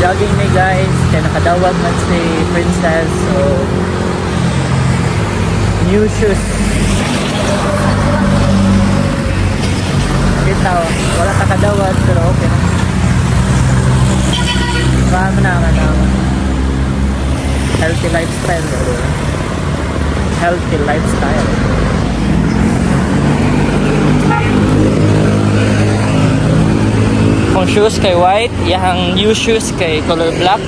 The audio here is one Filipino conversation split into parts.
Jogging ni guys, kaya nakadawat man si Princess. So, new shoes. Kita, wala nakadawat pero okay na. Marami na healthy lifestyle. Healthy lifestyle. Kung shoes kay white, yang new shoes kay color black.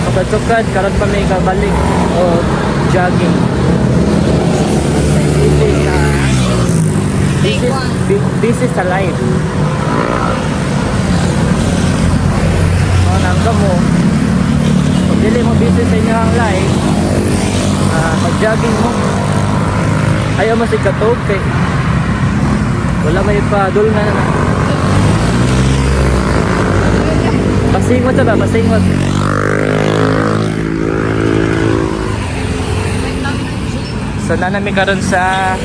Tukad-tukad, karon pa may kabalik o jogging. This is a life. Nangka mo, pag dili mo busy sa inyo ang life, mag-jogging mo. Ayaw mo si katog kay wala may padul na pasingot sa ba? Pasingot. So na namin karon sa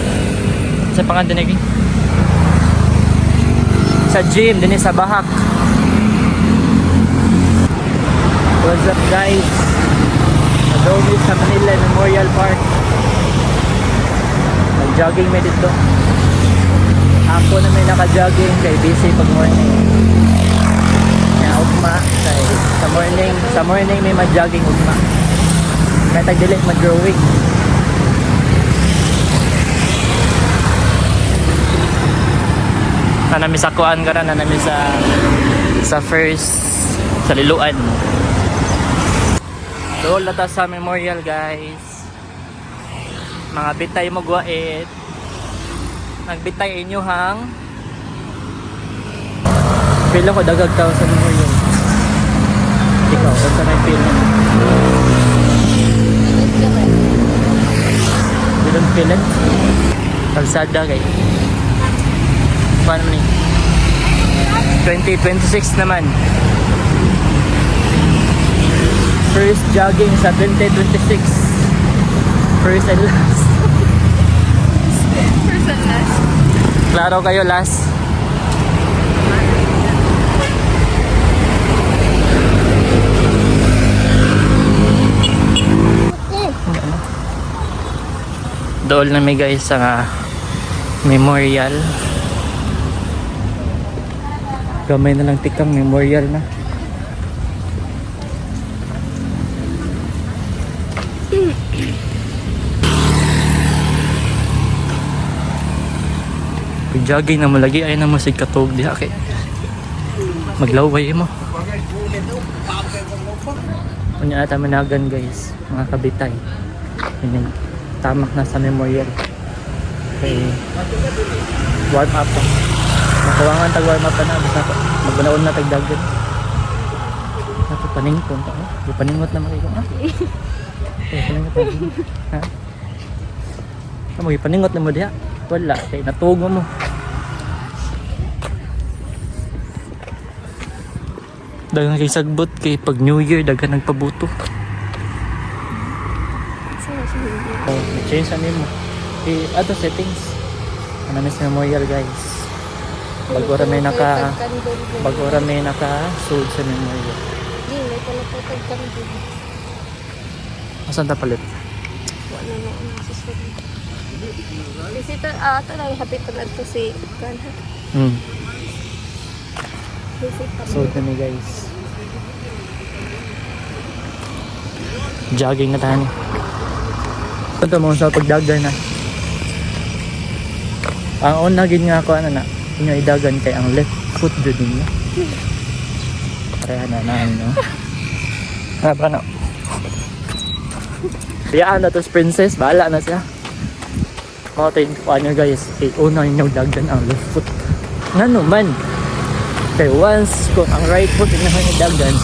pangandinig sa gym din sa Bahak. What's up guys? Adobe sa Manila Memorial Park. Nag-jogging may dito. Ako na may naka-jogging kay busy pag morning. Kaya ugma kay sa morning may mag-jogging ugma. Kaya tagdili mag-growing. Nanami sa kuan ka na, nanami sa first sa Liluan. Doon lata sa memorial guys. Mga bitay mo guwait. Nagbitay inyo hang. Feel ako dagag tao sa memorial. Ikaw, kung saan ay feel mo? You don't feel it? Kalsada kayo. Paano mo ni? 2026 naman. First jogging sa 2026. First and last. First and last. Klaro kayo last. Dool na may guys sa memorial. Gamay na lang tikang memorial na. Jogging na mo lagi ay na mo sig katog diha kay maglaway mo. Unya ata managan guys, mga kabitay. Ini tamak na sa memorial. Okay. Warm up pa. Makawangan tag warm up na basta magbunaon na tag dagat. Ato paningkon ta. Paningot na makiko. Paningot na. Ha? Amo ipaningot na mo diha. Wala kay natugo mo. Dagang kay sagbot kay pag New Year dagan nagpabuto. Oh, change ano mo. Ato settings. Ano na sa memorial guys. Bagora may naka suod sa memorial. Di, may pala po tagkandun. Asan ta palit? Wala na ang susunod. Kasi ito lang hapit na ito si Kanha. Suod na ni guys. Jogging na tayo. Ito mo sa pagdagan na. Ang unagin nga ako ano na. Inyo idagan kay ang left foot dun ninyo. Pareha na no. Haba na. Biyaan na to princess. Bahala na siya. Mga tayo nyo guys. Una inyo dagan ang left foot. Nga naman. Kaya once kung ang right foot inyo dagan.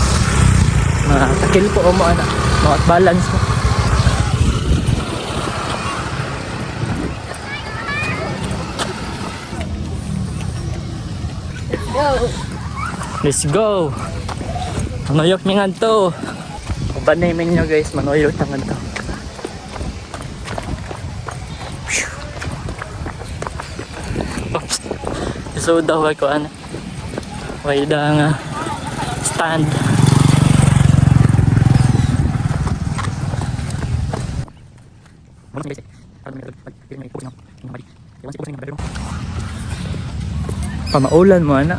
Takil po o mo anak. Mga balance mo. Let's go. Manuyok niya nga to. Pabanimin nyo guys. Manuyok na nga to. So daw ay ko ano. Way da nga stand. Pamaulan mo ana.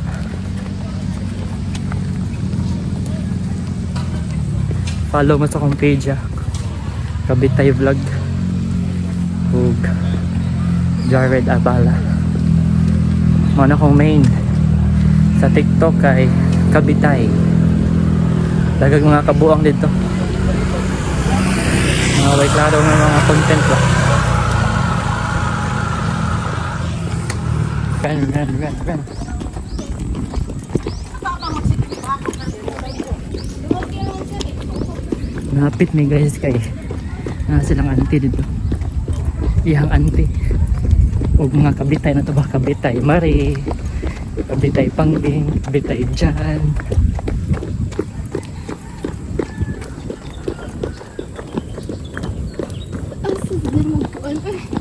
Follow mo sa akong page Kabitay Vlog ug Jared Abala. Muna kong main sa TikTok kay Kabitay. Daghang mga kabuang dito. Mga way klaro ng mga content ba. Ren. Napit ni guys kay silang auntie dito. Iyang auntie. O mga kabitay na to ba? Kabitay Mari, Kabitay Pangbing, Kabitay Jan. Asa din mo po?